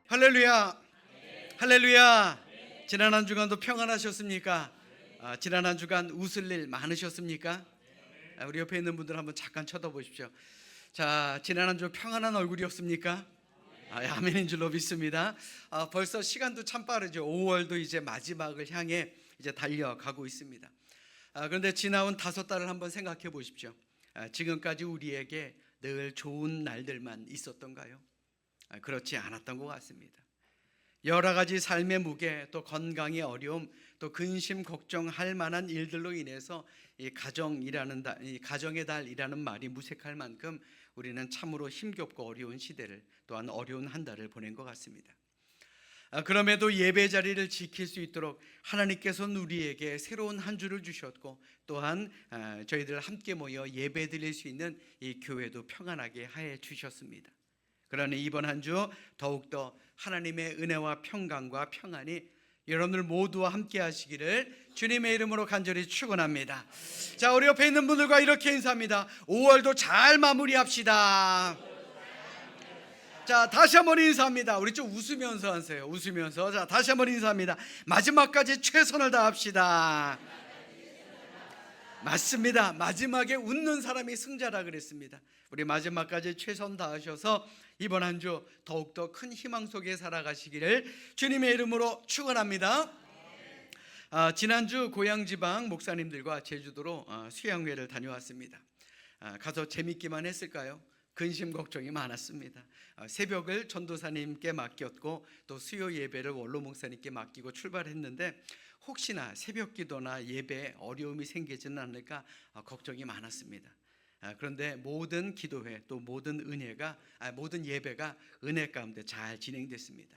할렐루야, 할렐루야. 지난 한 주간도 평안하셨습니까? 지난 한 주간 웃을 일 많으셨습니까? 우리 옆에 있는 분들 한번 잠깐 쳐다보십시오. 자, 지난 한 주 평안한 얼굴이었습니까? 아멘인 줄로 믿습니다. 벌써 시간도 참 빠르죠. 5월도 이제 마지막을 향해 이제 달려가고 있습니다. 그런데 지나온 5달을 한번 생각해 보십시오. 지금까지 우리에게 늘 좋은 날들만 있었던가요? 그렇지 않았던 것 같습니다. 여러 가지 삶의 무게, 또 건강의 어려움, 또 근심 걱정할 만한 일들로 인해서 이 가정의 달이라는 말이 무색할 만큼 우리는 참으로 힘겹고 어려운 시대를, 또한 어려운 한 달을 보낸 것 같습니다. 그럼에도 예배 자리를 지킬 수 있도록 하나님께서는 우리에게 새로운 한 주를 주셨고, 또한 저희들 함께 모여 예배 드릴 수 있는 이 교회도 평안하게 하여 주셨습니다. 그러니 이번 한 주 더욱더 하나님의 은혜와 평강과 평안이 여러분들 모두와 함께 하시기를 주님의 이름으로 간절히 축원합니다. 자, 우리 옆에 있는 분들과 이렇게 인사합니다. 5월도 잘 마무리합시다. 자, 다시 한번 인사합니다. 우리 좀 웃으면서 하세요. 웃으면서. 자, 다시 한번 인사합니다. 마지막까지 최선을 다합시다. 맞습니다. 마지막에 웃는 사람이 승자라 그랬습니다. 우리 마지막까지 최선 다하셔서 이번 한 주 더욱더 큰 희망 속에 살아가시기를 주님의 이름으로 축원합니다. 지난주 고향지방 목사님들과 제주도로 수양회를 다녀왔습니다. 가서 재밌기만 했을까요? 근심 걱정이 많았습니다. 새벽을 전도사님께 맡겼고, 또 수요 예배를 원로 목사님께 맡기고 출발했는데, 혹시나 새벽 기도나 예배에 어려움이 생기지는 않을까 걱정이 많았습니다. 그런데 모든 기도회, 또 모든 예배가 은혜 가운데 잘 진행됐습니다.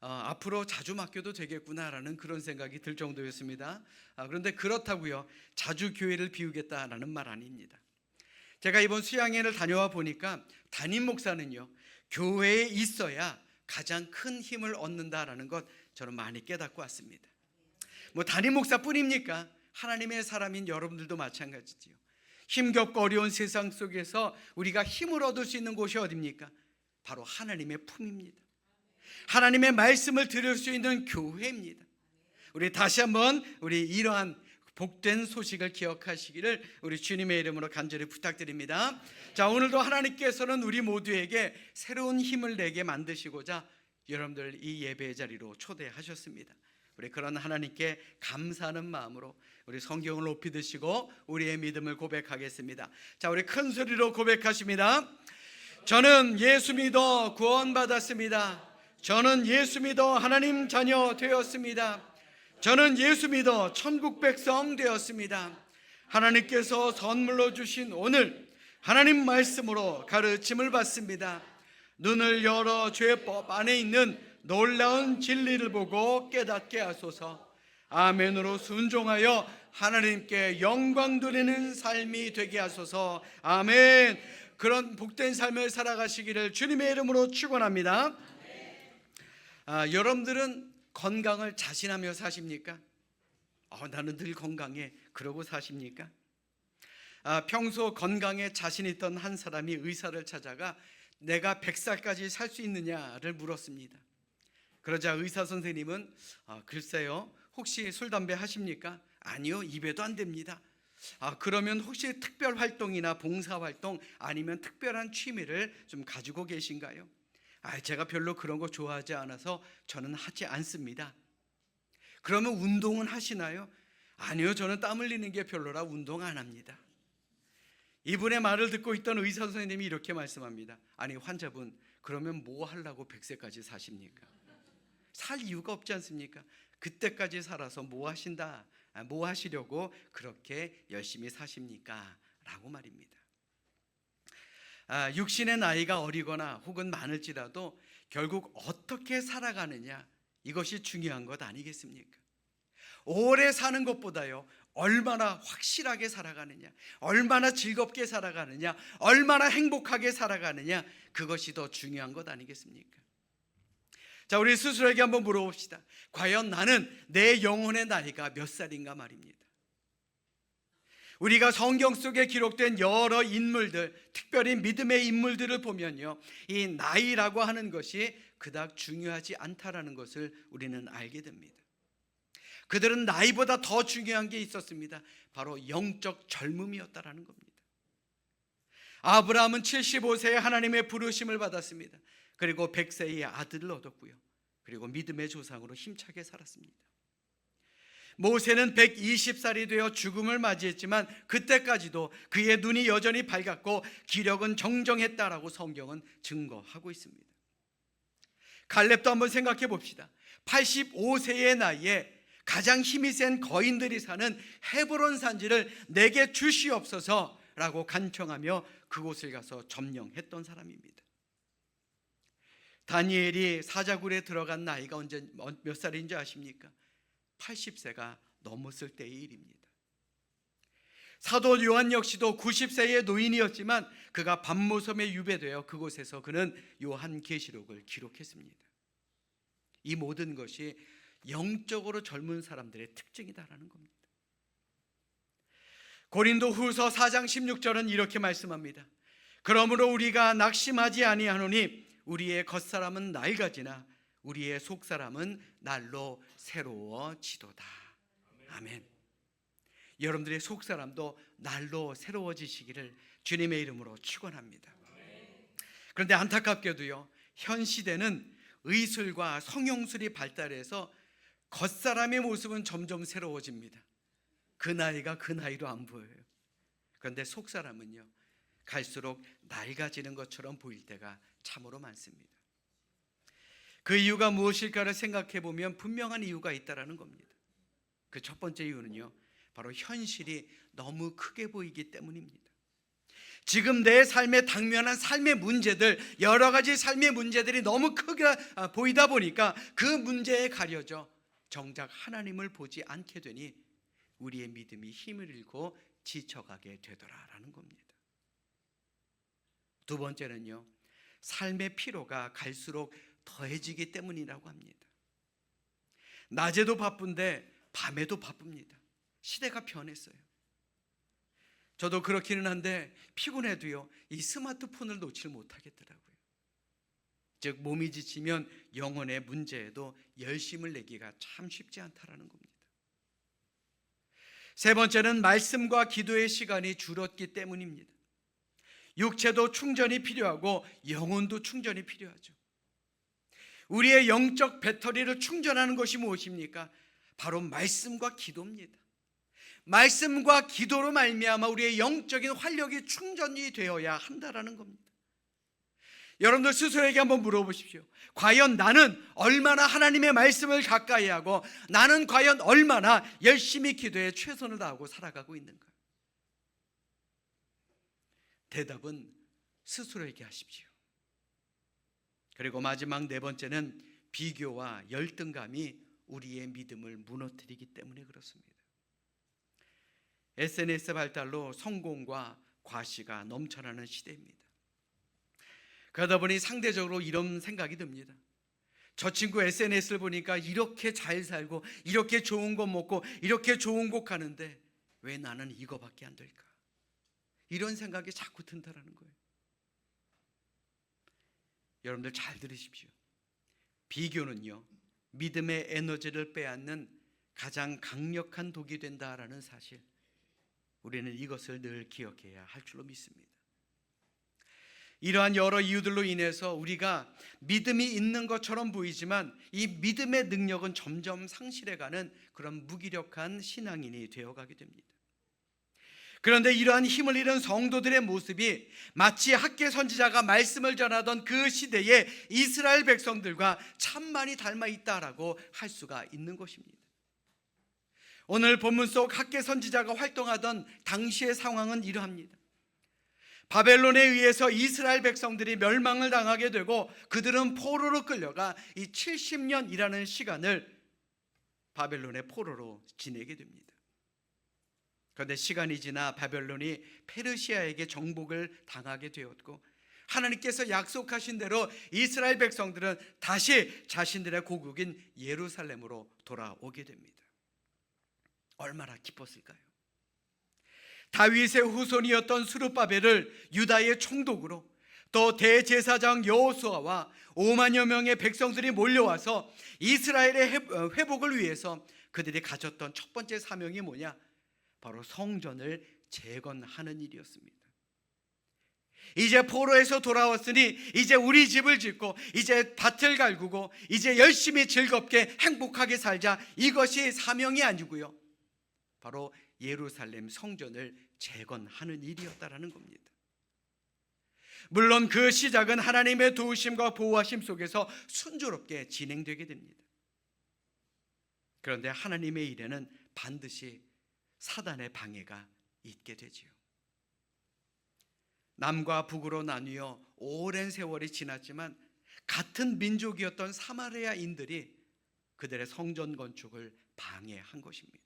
앞으로 자주 맡겨도 되겠구나라는 그런 생각이 들 정도였습니다. 그런데 그렇다고요, 자주 교회를 비우겠다라는 말 아닙니다. 제가 이번 수양회를 다녀와 보니까 담임 목사는요, 교회에 있어야 가장 큰 힘을 얻는다라는 것 저는 많이 깨닫고 왔습니다. 뭐 담임 목사뿐입니까? 하나님의 사람인 여러분들도 마찬가지지요. 힘겹고 어려운 세상 속에서 우리가 힘을 얻을 수 있는 곳이 어디입니까? 바로 하나님의 품입니다. 하나님의 말씀을 들을 수 있는 교회입니다. 우리 다시 한번 우리 이러한 복된 소식을 기억하시기를 우리 주님의 이름으로 간절히 부탁드립니다. 자, 오늘도 하나님께서는 우리 모두에게 새로운 힘을 내게 만드시고자 여러분들 이 예배의 자리로 초대하셨습니다. 우리 그런 하나님께 감사하는 마음으로 우리 성경을 높이 드시고 우리의 믿음을 고백하겠습니다. 자, 우리 큰 소리로 고백하십니다. 저는 예수 믿어 구원받았습니다. 저는 예수 믿어 하나님 자녀 되었습니다. 저는 예수 믿어 천국 백성 되었습니다. 하나님께서 선물로 주신 오늘 하나님 말씀으로 가르침을 받습니다. 눈을 열어 죄법 안에 있는 놀라운 진리를 보고 깨닫게 하소서. 아멘으로 순종하여 하나님께 영광 돌리는 삶이 되게 하소서. 아멘. 그런 복된 삶을 살아가시기를 주님의 이름으로 축원합니다. 여러분들은 건강을 자신하며 사십니까? 나는 늘 건강해, 그러고 사십니까? 평소 건강에 자신 있던 한 사람이 의사를 찾아가 내가 100살까지 살 수 있느냐를 물었습니다. 그러자 의사 선생님은 글쎄요, 혹시 술 담배 하십니까? 아니요, 입에도 안 됩니다. 그러면 혹시 특별 활동이나 봉사 활동 아니면 특별한 취미를 좀 가지고 계신가요? 제가 별로 그런 거 좋아하지 않아서 저는 하지 않습니다. 그러면 운동은 하시나요? 아니요, 저는 땀 흘리는 게 별로라 운동 안 합니다. 이분의 말을 듣고 있던 의사 선생님이 이렇게 말씀합니다. 아니, 환자분, 그러면 뭐 하려고 100세까지 사십니까? 살 이유가 없지 않습니까? 그때까지 살아서 뭐 하시려고 그렇게 열심히 사십니까? 라고 말입니다. 육신의 나이가 어리거나 혹은 많을지라도 결국 어떻게 살아가느냐, 이것이 중요한 것 아니겠습니까? 오래 사는 것보다요, 얼마나 확실하게 살아가느냐, 얼마나 즐겁게 살아가느냐, 얼마나 행복하게 살아가느냐, 그것이 더 중요한 것 아니겠습니까? 자, 우리 스스로에게 한번 물어봅시다. 과연 나는 내 영혼의 나이가 몇 살인가 말입니다. 우리가 성경 속에 기록된 여러 인물들, 특별히 믿음의 인물들을 보면요, 이 나이라고 하는 것이 그닥 중요하지 않다라는 것을 우리는 알게 됩니다. 그들은 나이보다 더 중요한 게 있었습니다. 바로 영적 젊음이었다라는 겁니다. 아브라함은 75세에 하나님의 부르심을 받았습니다. 그리고 100세의 아들을 얻었고요. 그리고 믿음의 조상으로 힘차게 살았습니다. 모세는 120살이 되어 죽음을 맞이했지만 그때까지도 그의 눈이 여전히 밝았고 기력은 정정했다라고 성경은 증거하고 있습니다. 갈렙도 한번 생각해 봅시다. 85세의 나이에 가장 힘이 센 거인들이 사는 헤브론 산지를 내게 주시옵소서라고 간청하며 그곳을 가서 점령했던 사람입니다. 다니엘이 사자굴에 들어간 나이가 몇 살인지 아십니까? 80세가 넘었을 때의 일입니다. 사도 요한 역시도 90세의 노인이었지만 그가 밤모섬에 유배되어 그곳에서 그는 요한계시록을 기록했습니다. 이 모든 것이 영적으로 젊은 사람들의 특징이다라는 겁니다. 고린도후서 4장 16절은 이렇게 말씀합니다. 그러므로 우리가 낙심하지 아니하노니 우리의 겉사람은 낡아지나 우리의 속사람은 날로 새로워지도다. 아멘. 여러분들의 속사람도 날로 새로워지시기를 주님의 이름으로 축원합니다. 그런데 안타깝게도요, 현 시대는 의술과 성형술이 발달해서 겉사람의 모습은 점점 새로워집니다. 그 나이가 그 나이로 안 보여요. 그런데 속사람은요, 갈수록 낡아지는 것처럼 보일 때가 참으로 많습니다. 그 이유가 무엇일까를 생각해 보면 분명한 이유가 있다라는 겁니다. 그 첫 번째 이유는요, 바로 현실이 너무 크게 보이기 때문입니다. 지금 내 삶에 당면한 삶의 문제들, 여러 가지 삶의 문제들이 너무 크게 보이다 보니까 그 문제에 가려져 정작 하나님을 보지 않게 되니 우리의 믿음이 힘을 잃고 지쳐가게 되더라라는 겁니다. 두 번째는요, 삶의 피로가 갈수록 더해지기 때문이라고 합니다. 낮에도 바쁜데 밤에도 바쁩니다. 시대가 변했어요. 저도 그렇기는 한데 피곤해도요, 이 스마트폰을 놓칠 못하겠더라고요. 즉 몸이 지치면 영혼의 문제에도 열심을 내기가 참 쉽지 않다라는 겁니다. 세 번째는 말씀과 기도의 시간이 줄었기 때문입니다. 육체도 충전이 필요하고 영혼도 충전이 필요하죠. 우리의 영적 배터리를 충전하는 것이 무엇입니까? 바로 말씀과 기도입니다. 말씀과 기도로 말미암아 우리의 영적인 활력이 충전이 되어야 한다라는 겁니다. 여러분들 스스로에게 한번 물어보십시오. 과연 나는 얼마나 하나님의 말씀을 가까이 하고 나는 과연 얼마나 열심히 기도에 최선을 다하고 살아가고 있는가? 대답은 스스로에게 하십시오. 그리고 마지막 네 번째는 비교와 열등감이 우리의 믿음을 무너뜨리기 때문에 그렇습니다. SNS 발달로 성공과 과시가 넘쳐나는 시대입니다. 그러다 보니 상대적으로 이런 생각이 듭니다. 저 친구 SNS를 보니까 이렇게 잘 살고 이렇게 좋은 거 먹고 이렇게 좋은 곳 가는데 왜 나는 이거밖에 안 될까? 이런 생각이 자꾸 든다라는 거예요. 여러분들 잘 들으십시오. 비교는요, 믿음의 에너지를 빼앗는 가장 강력한 독이 된다라는 사실, 우리는 이것을 늘 기억해야 할 줄로 믿습니다. 이러한 여러 이유들로 인해서 우리가 믿음이 있는 것처럼 보이지만 이 믿음의 능력은 점점 상실해가는 그런 무기력한 신앙인이 되어가게 됩니다. 그런데 이러한 힘을 잃은 성도들의 모습이 마치 학개 선지자가 말씀을 전하던 그 시대의 이스라엘 백성들과 참 많이 닮아 있다라고 할 수가 있는 것입니다. 오늘 본문 속 학개 선지자가 활동하던 당시의 상황은 이러합니다. 바벨론에 의해서 이스라엘 백성들이 멸망을 당하게 되고 그들은 포로로 끌려가 이 70년이라는 시간을 바벨론의 포로로 지내게 됩니다. 그런데 시간이 지나 바벨론이 페르시아에게 정복을 당하게 되었고 하나님께서 약속하신 대로 이스라엘 백성들은 다시 자신들의 고국인 예루살렘으로 돌아오게 됩니다. 얼마나 기뻤을까요? 다윗의 후손이었던 스룹바벨을 유다의 총독으로, 또 대제사장 여호수아와 5만여 명의 백성들이 몰려와서 이스라엘의 회복을 위해서 그들이 가졌던 첫 번째 사명이 뭐냐? 바로 성전을 재건하는 일이었습니다. 이제 포로에서 돌아왔으니 이제 우리 집을 짓고 이제 밭을 갈구고 이제 열심히 즐겁게 행복하게 살자, 이것이 사명이 아니고요, 바로 예루살렘 성전을 재건하는 일이었다라는 겁니다. 물론 그 시작은 하나님의 도우심과 보호하심 속에서 순조롭게 진행되게 됩니다. 그런데 하나님의 일에는 반드시 사단의 방해가 있게 되지요. 남과 북으로 나뉘어 오랜 세월이 지났지만 같은 민족이었던 사마리아인들이 그들의 성전 건축을 방해한 것입니다.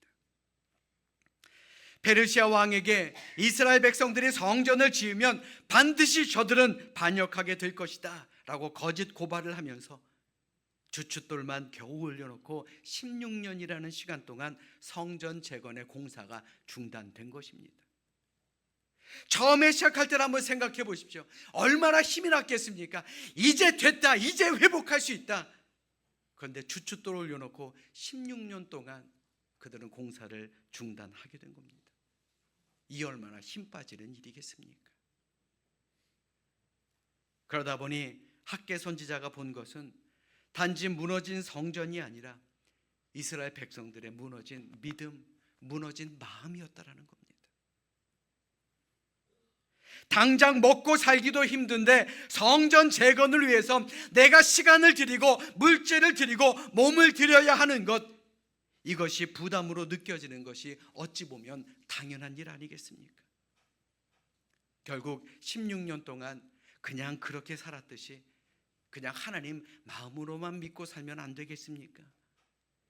페르시아 왕에게 이스라엘 백성들이 성전을 지으면 반드시 저들은 반역하게 될 것이다 라고 거짓 고발을 하면서 주춧돌만 겨우 올려놓고 16년이라는 시간 동안 성전 재건의 공사가 중단된 것입니다. 처음에 시작할 때를 한번 생각해 보십시오. 얼마나 힘이 났겠습니까? 이제 됐다, 이제 회복할 수 있다. 그런데 주춧돌 올려놓고 16년 동안 그들은 공사를 중단하게 된 겁니다. 이 얼마나 힘 빠지는 일이겠습니까? 그러다 보니 학개 선지자가 본 것은 단지 무너진 성전이 아니라 이스라엘 백성들의 무너진 믿음, 무너진 마음이었다라는 겁니다. 당장 먹고 살기도 힘든데 성전 재건을 위해서 내가 시간을 들이고 물질을 들이고 몸을 들여야 하는 것, 이것이 부담으로 느껴지는 것이 어찌 보면 당연한 일 아니겠습니까? 결국 16년 동안 그냥 그렇게 살았듯이 그냥 하나님 마음으로만 믿고 살면 안 되겠습니까?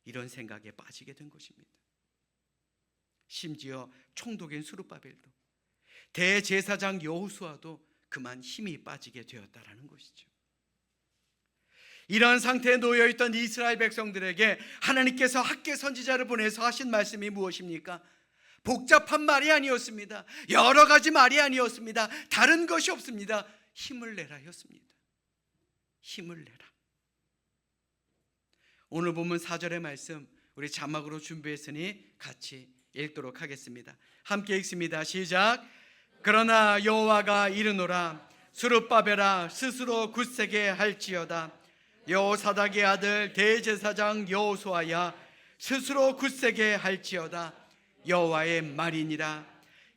이런 생각에 빠지게 된 것입니다. 심지어 총독인 스룹바벨도, 대제사장 여호수아도 그만 힘이 빠지게 되었다라는 것이죠. 이런 상태에 놓여있던 이스라엘 백성들에게 하나님께서 학개 선지자를 보내서 하신 말씀이 무엇입니까? 복잡한 말이 아니었습니다. 여러 가지 말이 아니었습니다. 다른 것이 없습니다. 힘을 내라였습니다. 힘을 내라. 오늘 본문 4절의 말씀 우리 자막으로 준비했으니 같이 읽도록 하겠습니다. 함께 읽습니다. 시작. 그러나 여호와가 이르노라, 스룹바벨아 스스로 굳세게 할지어다. 여호사닥의 아들 대제사장 여호수아야 스스로 굳세게 할지어다. 여호와의 말이니라.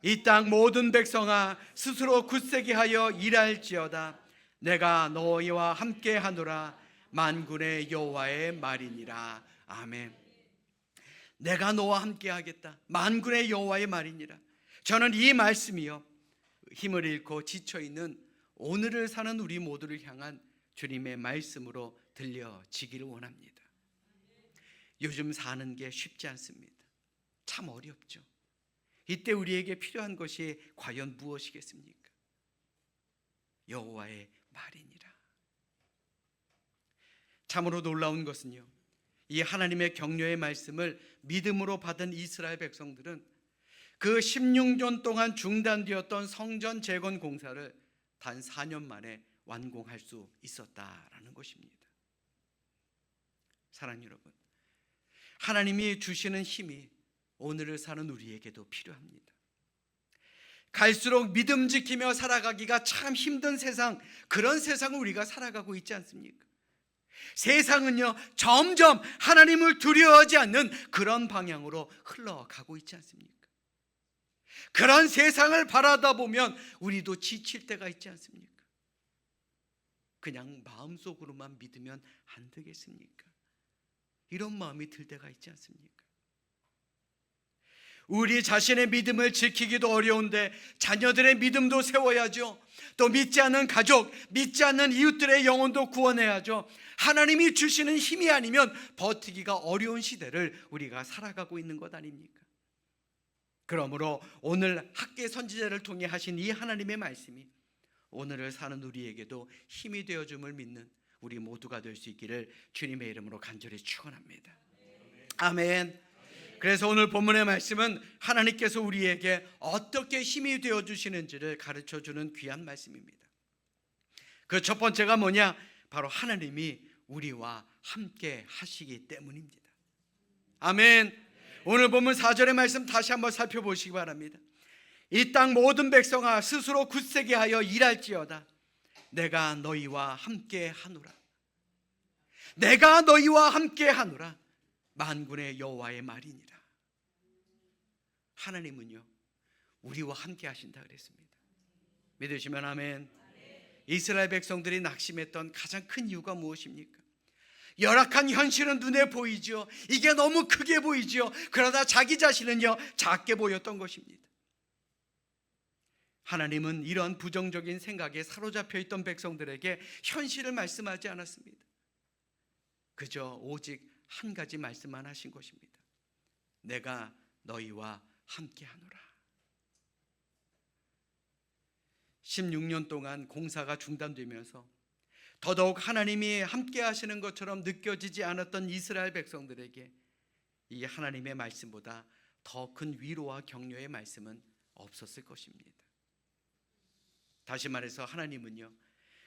이 땅 모든 백성아 스스로 굳세게 하여 일할지어다. 내가 너희와 함께 하노라. 만군의 여호와의 말이니라. 아멘. 내가 너와 함께 하겠다. 만군의 여호와의 말이니라. 저는 이 말씀이요, 힘을 잃고 지쳐있는 오늘을 사는 우리 모두를 향한 주님의 말씀으로 들려지기를 원합니다. 요즘 사는 게 쉽지 않습니다. 참 어렵죠. 이때 우리에게 필요한 것이 과연 무엇이겠습니까? 여호와의 말이니라. 참으로 놀라운 것은요, 이 하나님의 격려의 말씀을 믿음으로 받은 이스라엘 백성들은 그 16년 동안 중단되었던 성전 재건 공사를 단 4년 만에 완공할 수 있었다라는 것입니다. 사랑하는 여러분, 하나님이 주시는 힘이 오늘을 사는 우리에게도 필요합니다. 갈수록 믿음 지키며 살아가기가 참 힘든 세상, 그런 세상을 우리가 살아가고 있지 않습니까? 세상은요, 점점 하나님을 두려워하지 않는 그런 방향으로 흘러가고 있지 않습니까? 그런 세상을 바라다 보면 우리도 지칠 때가 있지 않습니까? 그냥 마음속으로만 믿으면 안 되겠습니까? 이런 마음이 들 때가 있지 않습니까? 우리 자신의 믿음을 지키기도 어려운데 자녀들의 믿음도 세워야죠. 또 믿지 않는 가족, 믿지 않는 이웃들의 영혼도 구원해야죠. 하나님이 주시는 힘이 아니면 버티기가 어려운 시대를 우리가 살아가고 있는 것 아닙니까? 그러므로 오늘 학개 선지자를 통해 하신 이 하나님의 말씀이 오늘을 사는 우리에게도 힘이 되어줌을 믿는 우리 모두가 될 수 있기를 주님의 이름으로 간절히 축원합니다. 아멘. 그래서 오늘 본문의 말씀은 하나님께서 우리에게 어떻게 힘이 되어 주시는지를 가르쳐 주는 귀한 말씀입니다. 그 첫 번째가 뭐냐? 바로 하나님이 우리와 함께 하시기 때문입니다. 아멘. 오늘 본문 4절의 말씀 다시 한번 살펴보시기 바랍니다. 이 땅 모든 백성아 스스로 굳세게 하여 일할지어다. 내가 너희와 함께 하노라. 내가 너희와 함께 하노라. 만군의 여호와의 말이니라. 하나님은요 우리와 함께 하신다 그랬습니다. 믿으시면 아멘. 이스라엘 백성들이 낙심했던 가장 큰 이유가 무엇입니까? 열악한 현실은 눈에 보이죠. 이게 너무 크게 보이죠. 그러다 자기 자신은요 작게 보였던 것입니다. 하나님은 이런 부정적인 생각에 사로잡혀 있던 백성들에게 현실을 말씀하지 않았습니다. 그저 오직 한 가지 말씀만 하신 것입니다. 내가 너희와 함께 하노라. 16년 동안 공사가 중단되면서 더더욱 하나님이 함께 하시는 것처럼 느껴지지 않았던 이스라엘 백성들에게 이 하나님의 말씀보다 더 큰 위로와 격려의 말씀은 없었을 것입니다. 다시 말해서 하나님은요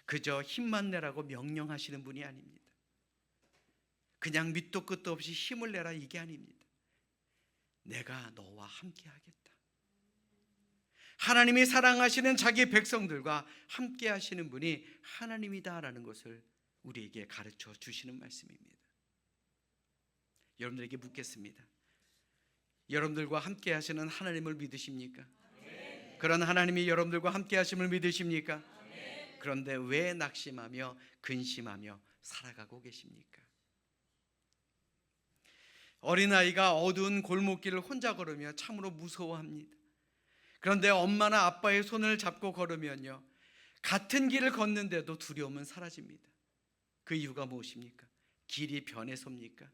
그저 힘만 내라고 명령하시는 분이 아닙니다. 그냥 밑도 끝도 없이 힘을 내라 이게 아닙니다. 내가 너와 함께 하겠다. 하나님이 사랑하시는 자기 백성들과 함께 하시는 분이 하나님이다라는 것을 우리에게 가르쳐 주시는 말씀입니다. 여러분들에게 묻겠습니다. 여러분들과 함께 하시는 하나님을 믿으십니까? 네. 그런 하나님이 여러분들과 함께 하심을 믿으십니까? 네. 그런데 왜 낙심하며 근심하며 살아가고 계십니까? 어린아이가 어두운 골목길을 혼자 걸으며 참으로 무서워합니다. 그런데 엄마나 아빠의 손을 잡고 걸으면요 같은 길을 걷는데도 두려움은 사라집니다. 그 이유가 무엇입니까? 길이 변해서입니까?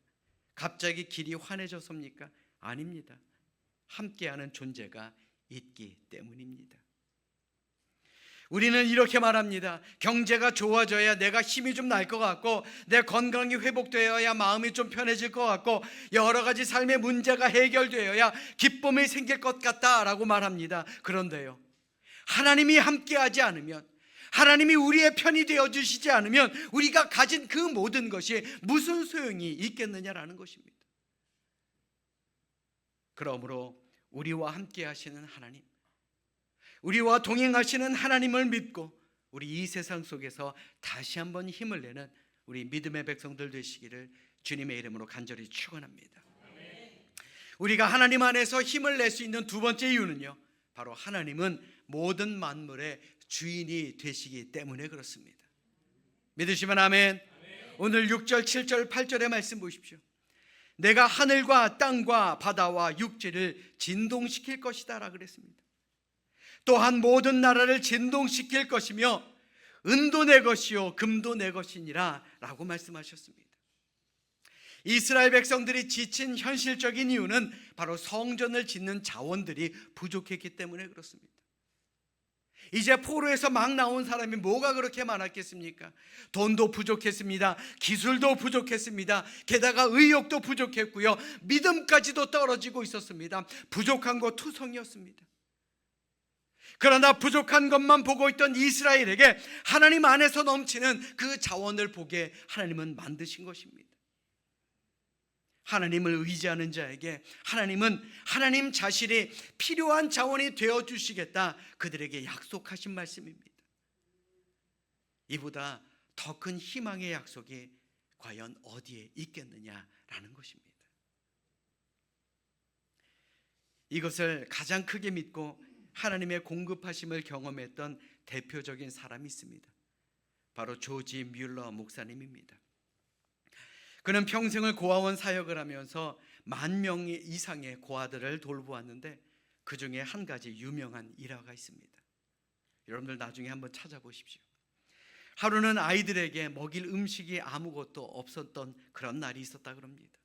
갑자기 길이 환해져서입니까? 아닙니다. 함께하는 존재가 있기 때문입니다. 우리는 이렇게 말합니다. 경제가 좋아져야 내가 힘이 좀 날 것 같고 내 건강이 회복되어야 마음이 좀 편해질 것 같고 여러 가지 삶의 문제가 해결되어야 기쁨이 생길 것 같다라고 말합니다. 그런데요 하나님이 함께하지 않으면, 하나님이 우리의 편이 되어주시지 않으면 우리가 가진 그 모든 것이 무슨 소용이 있겠느냐라는 것입니다. 그러므로 우리와 함께 하시는 하나님, 우리와 동행하시는 하나님을 믿고 우리 이 세상 속에서 다시 한번 힘을 내는 우리 믿음의 백성들 되시기를 주님의 이름으로 간절히 축원합니다. 우리가 하나님 안에서 힘을 낼 수 있는 두 번째 이유는요 바로 하나님은 모든 만물의 주인이 되시기 때문에 그렇습니다. 믿으시면 아멘. 오늘 6절, 7절, 8절의 말씀 보십시오. 내가 하늘과 땅과 바다와 육지를 진동시킬 것이다 라고 그랬습니다. 또한 모든 나라를 진동시킬 것이며 은도 내 것이요 금도 내 것이니라 라고 말씀하셨습니다. 이스라엘 백성들이 지친 현실적인 이유는 바로 성전을 짓는 자원들이 부족했기 때문에 그렇습니다. 이제 포로에서 막 나온 사람이 뭐가 그렇게 많았겠습니까? 돈도 부족했습니다. 기술도 부족했습니다. 게다가 의욕도 부족했고요 믿음까지도 떨어지고 있었습니다. 부족한 거 투성이었습니다. 그러나 부족한 것만 보고 있던 이스라엘에게 하나님 안에서 넘치는 그 자원을 보게 하나님은 만드신 것입니다. 하나님을 의지하는 자에게 하나님은 하나님 자신이 필요한 자원이 되어주시겠다 그들에게 약속하신 말씀입니다. 이보다 더 큰 희망의 약속이 과연 어디에 있겠느냐라는 것입니다. 이것을 가장 크게 믿고 하나님의 공급하심을 경험했던 대표적인 사람이 있습니다. 바로 조지 뮬러 목사님입니다. 그는 평생을 고아원 사역을 하면서 10,000명 이상의 고아들을 돌보았는데 그 중에 한 가지 유명한 일화가 있습니다. 여러분들 나중에 한번 찾아보십시오. 하루는 아이들에게 먹일 음식이 아무것도 없었던 그런 날이 있었다 그럽니다.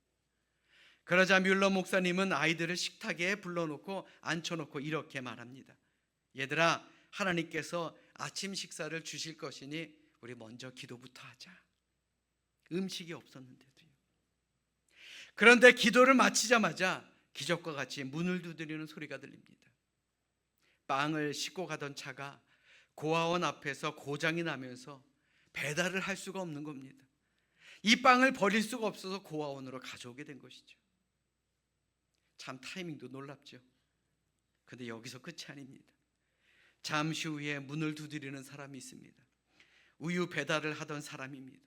그러자 뮬러 목사님은 아이들을 식탁에 불러놓고 앉혀놓고 이렇게 말합니다. 얘들아, 하나님께서 아침 식사를 주실 것이니 우리 먼저 기도부터 하자. 음식이 없었는데도요. 그런데 기도를 마치자마자 기적과 같이 문을 두드리는 소리가 들립니다. 빵을 싣고 가던 차가 고아원 앞에서 고장이 나면서 배달을 할 수가 없는 겁니다. 이 빵을 버릴 수가 없어서 고아원으로 가져오게 된 것이죠. 참 타이밍도 놀랍죠. 그런데 여기서 끝이 아닙니다. 잠시 후에 문을 두드리는 사람이 있습니다. 우유 배달을 하던 사람입니다.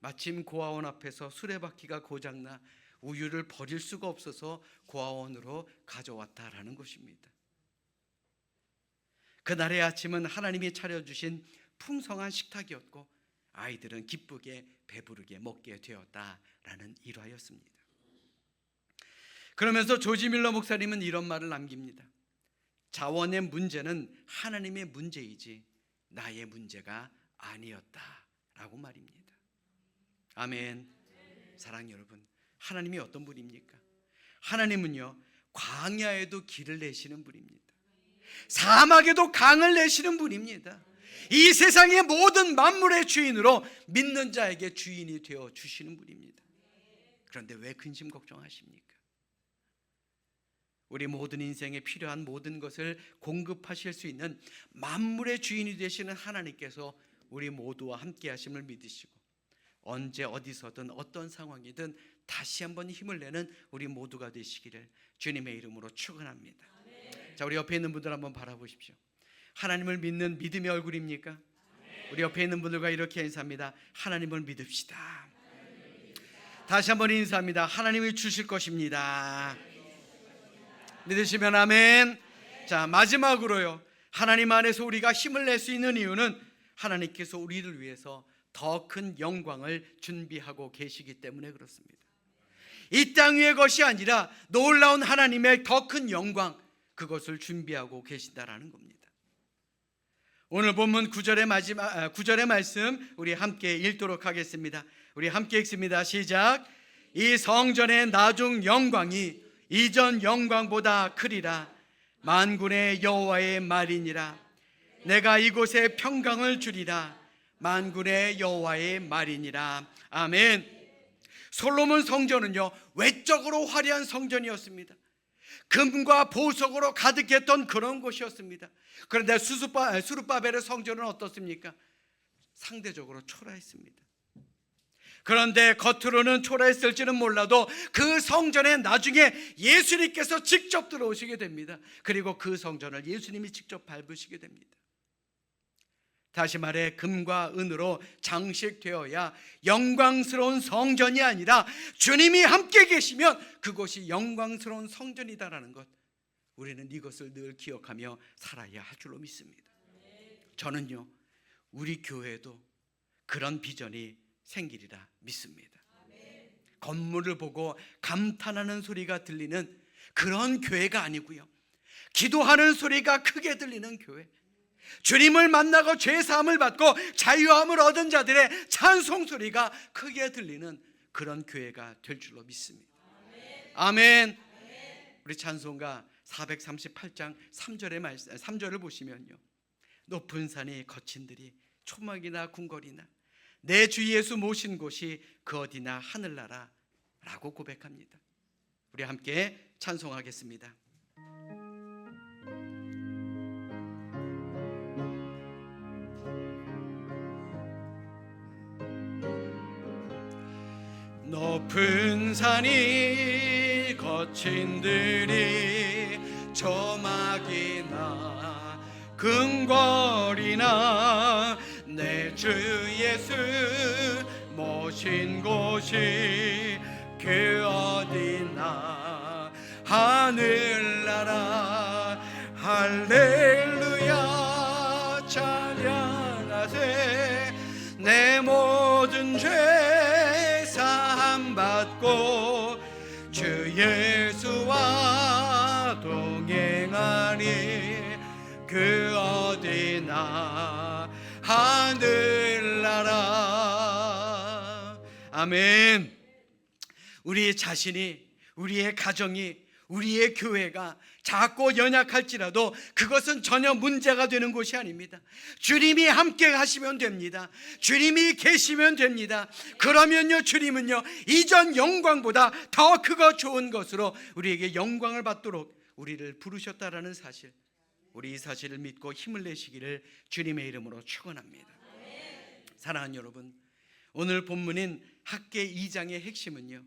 마침 고아원 앞에서 수레바퀴가 고장나 우유를 버릴 수가 없어서 고아원으로 가져왔다라는 것입니다. 그날의 아침은 하나님이 차려주신 풍성한 식탁이었고 아이들은 기쁘게 배부르게 먹게 되었다라는 일화였습니다. 그러면서 조지 밀러 목사님은 이런 말을 남깁니다. 자원의 문제는 하나님의 문제이지 나의 문제가 아니었다라고 말입니다. 아멘. 사랑하는 여러분, 하나님이 어떤 분입니까? 하나님은요, 광야에도 길을 내시는 분입니다. 사막에도 강을 내시는 분입니다. 이 세상의 모든 만물의 주인으로 믿는 자에게 주인이 되어 주시는 분입니다. 그런데 왜 근심 걱정하십니까? 우리 모든 인생에 필요한 모든 것을 공급하실 수 있는 만물의 주인이 되시는 하나님께서 우리 모두와 함께 하심을 믿으시고 언제 어디서든 어떤 상황이든 다시 한번 힘을 내는 우리 모두가 되시기를 주님의 이름으로 축원합니다. 자, 우리 옆에 있는 분들 한번 바라보십시오. 하나님을 믿는 믿음의 얼굴입니까? 우리 옆에 있는 분들과 이렇게 인사합니다. 하나님을 믿읍시다. 다시 한번 인사합니다. 하나님이 주실 것입니다. 믿으시면 아멘. 자, 마지막으로요, 하나님 안에서 우리가 힘을 낼 수 있는 이유는 하나님께서 우리를 위해서 더 큰 영광을 준비하고 계시기 때문에 그렇습니다. 이 땅 위의 것이 아니라 놀라운 하나님의 더 큰 영광, 그것을 준비하고 계신다라는 겁니다. 오늘 본문 9절의 말씀 우리 함께 읽도록 하겠습니다. 우리 함께 읽습니다. 시작. 이 성전의 나중 영광이 이전 영광보다 크리라. 만군의 여호와의 말이니라. 내가 이곳에 평강을 주리라. 만군의 여호와의 말이니라. 아멘. 솔로몬 성전은요, 외적으로 화려한 성전이었습니다. 금과 보석으로 가득했던 그런 곳이었습니다. 그런데 수르바벨의 성전은 어떻습니까? 상대적으로 초라했습니다. 그런데 겉으로는 초라했을지는 몰라도 그 성전에 나중에 예수님께서 직접 들어오시게 됩니다. 그리고 그 성전을 예수님이 직접 밟으시게 됩니다. 다시 말해 금과 은으로 장식되어야 영광스러운 성전이 아니라 주님이 함께 계시면 그곳이 영광스러운 성전이다라는 것, 우리는 이것을 늘 기억하며 살아야 할 줄로 믿습니다. 저는요, 우리 교회에도 그런 비전이 생기리라 믿습니다. 건물을 보고 감탄하는 소리가 들리는 그런 교회가 아니고요, 기도하는 소리가 크게 들리는 교회, 주님을 만나고 죄사함을 받고 자유함을 얻은 자들의 찬송 소리가 크게 들리는 그런 교회가 될 줄로 믿습니다. 아멘. 우리 찬송가 438장 3절을 보시면요, 높은 산이 거친 들이 초막이나 궁궐이나 내 주 예수 모신 곳이 그 어디나 하늘나라 라고 고백합니다. 우리 함께 찬송하겠습니다. 높은 산이 거친 들이 초막이나 궁궐이나 내 주 예수 모신 곳이 그 어디나 하늘나라. 할렐루야 찬양하세. 내 모든 죄 사함 받고 주 예수와 동행하니 그 어디나 하늘나라. 아멘. 우리 자신이, 우리의 가정이, 우리의 교회가 작고 연약할지라도 그것은 전혀 문제가 되는 것이 아닙니다. 주님이 함께 하시면 됩니다. 주님이 계시면 됩니다. 그러면요, 주님은요, 이전 영광보다 더 크고 좋은 것으로 우리에게 영광을 받도록 우리를 부르셨다라는 사실, 우리 이 사실을 믿고 힘을 내시기를 주님의 이름으로 축원합니다. 사랑하는 여러분, 오늘 본문인 학개 2장의 핵심은요,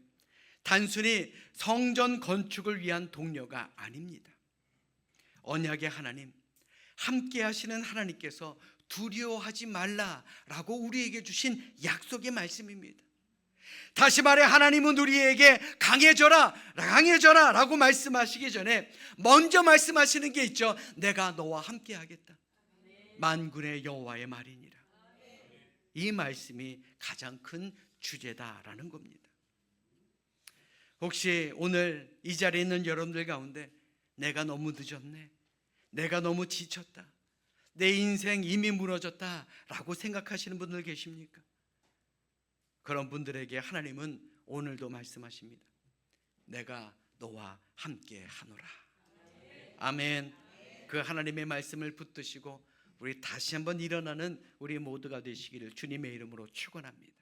단순히 성전 건축을 위한 독려가 아닙니다. 언약의 하나님, 함께 하시는 하나님께서 두려워하지 말라라고 우리에게 주신 약속의 말씀입니다. 다시 말해, 하나님은 우리에게 강해져라 라고 말씀하시기 전에 먼저 말씀하시는 게 있죠. 내가 너와 함께 하겠다. 만군의 여호와의 말이니라. 이 말씀이 가장 큰 주제다라는 겁니다. 혹시 오늘 이 자리에 있는 여러분들 가운데 내가 너무 늦었네, 내가 너무 지쳤다, 내 인생 이미 무너졌다 라고 생각하시는 분들 계십니까? 그런 분들에게 하나님은 오늘도 말씀하십니다. 내가 너와 함께 하노라. 아멘. 그 하나님의 말씀을 붙드시고 우리 다시 한번 일어나는 우리 모두가 되시기를 주님의 이름으로 축원합니다.